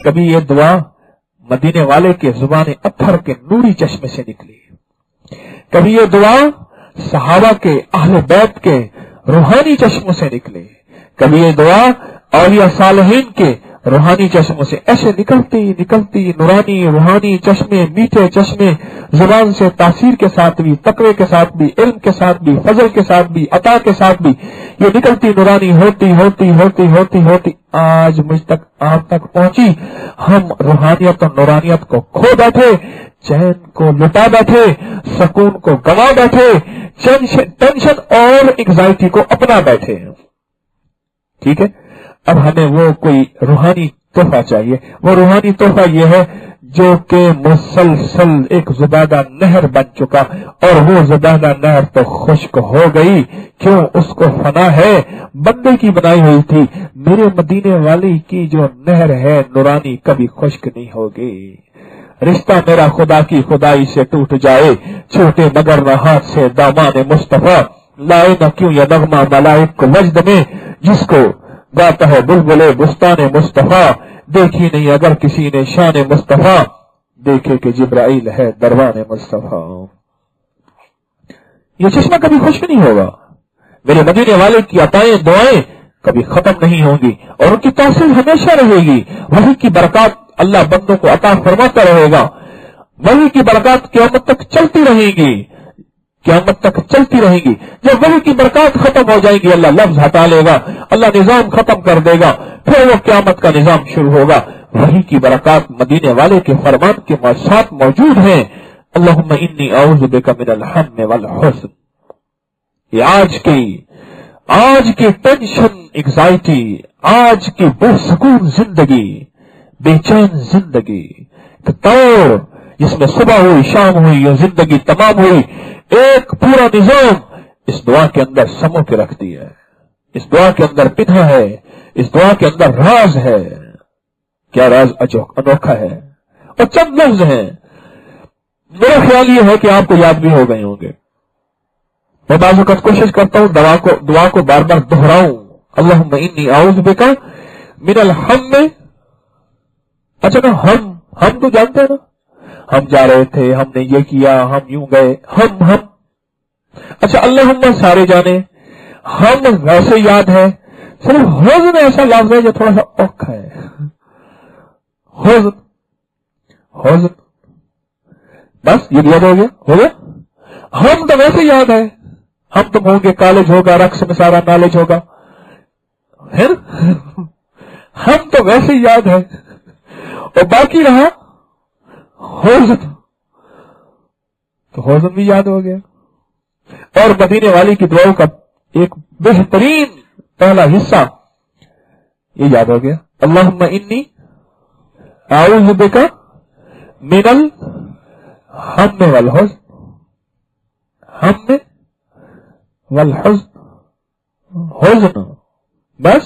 کبھی یہ دعا مدینے والے کے زبان اطہر کے نوری چشمے سے نکلی، کبھی یہ دعا صحابہ کے اہل بیت کے روحانی چشموں سے نکلے، کبھی یہ دعا اولیاء صالحین کے روحانی چشموں سے ایسے نکلتی نورانی روحانی چشمے، میٹھے چشمے، زبان سے تاثیر کے ساتھ بھی، تقوی کے ساتھ بھی، علم کے ساتھ بھی، فضل کے ساتھ بھی، عطا کے ساتھ بھی، یہ نکلتی نورانی ہوتی آج مجھ تک آپ تک پہنچی۔ ہم روحانیت اور نورانیت کو کھو بیٹھے، چین کو لٹا بیٹھے، سکون کو گوا بیٹھے، ٹینشن اور انگزائٹی کو اپنا بیٹھے۔ ٹھیک ہے، اب ہمیں وہ کوئی روحانی تحفہ چاہیے۔ وہ روحانی تحفہ یہ ہے جو کہ مسلسل ایک زبادہ نہر بن چکا، اور وہ زبادہ نہر تو خشک ہو گئی، کیوں؟ اس کو فنا ہے، بندے کی بنائی ہوئی تھی۔ میرے مدینے والی کی جو نہر ہے نورانی کبھی خشک نہیں ہوگی۔ رشتہ میرا خدا کی خدائی سے ٹوٹ جائے، چھوٹے مگر نہ ہاتھ سے دامان مصطفیٰ، لائے نہ کیوں یہ نغمہ ملائک کو وجد میں، جس کو گاتا ہے بلبلے بستان مصطفیٰ، دیکھی نہیں اگر کسی نے شان مصطفیٰ، دیکھے کہ جبرائیل ہے دروان مصطفیٰ۔ یہ چشمہ کبھی خشک نہیں ہوگا، میرے مدینے والے کی عطائیں دعائیں کبھی ختم نہیں ہوں گی، اور ان کی تاثیر ہمیشہ رہے گی۔ وہی کی برکات اللہ بندوں کو عطا فرماتا رہے گا، وہی کی برکات قیامت تک چلتی رہیں گی، قیامت تک چلتی رہیں گی۔ جب وہی کی برکات ختم ہو جائے گی، اللہ لفظ ہٹا لے گا، اللہ نظام ختم کر دے گا، پھر وہ قیامت کا نظام شروع ہوگا۔ وہی کی برکات مدینے والے کے فرمان کے ساتھ موجود ہیں۔ اللہم انی اعوذ بک من الہم والحزن۔ یہ آج کی ٹینشن، انگزائٹی، آج کی بے سکون زندگی، بے چین زندگی، توڑ جس میں صبح ہوئی شام ہوئی اور زندگی تمام ہوئی، ایک پورا نظام اس دعا کے اندر سمو کے رکھ دیا ہے، اس دعا کے اندر پنہا ہے، اس دعا کے اندر راز ہے۔ کیا راز انوکھا ہے، اور چند لفظ ہیں، میرا خیال یہ ہے کہ آپ کو یاد بھی ہو گئے ہوں گے۔ میں بعض اوقات کوشش کرتا ہوں دعا کو بار بار دہراؤں۔ اللہم انی اعوذ بک من الہم میں، اچھا نا، ہم تو جانتے ہیں نا، ہم جا رہے تھے، ہم نے یہ کیا، ہم یوں گئے، ہم اچھا اللہم سارے جانے، ہم ویسے یاد ہے، صرف حزن ایسا لفظ ہے جو تھوڑا سا اوکھا ہے۔ حزن بس یہ یاد ہو گیا۔ ہم تو ویسے یاد ہے، ہم تم ہوں گے، کالج ہوگا، رقص میں سارا نالج ہوگا، ہے نا؟ ہم تو ویسے یاد ہے، اور باقی رہا حزن، تو حزن بھی یاد ہو گیا۔ اور مدینے والی کی دعاؤں کا ایک بہترین پہلا حصہ یہ یاد ہو گیا، اللہم انی اعوذ بک من الہم والحزن، ہم والحزن، حزن بس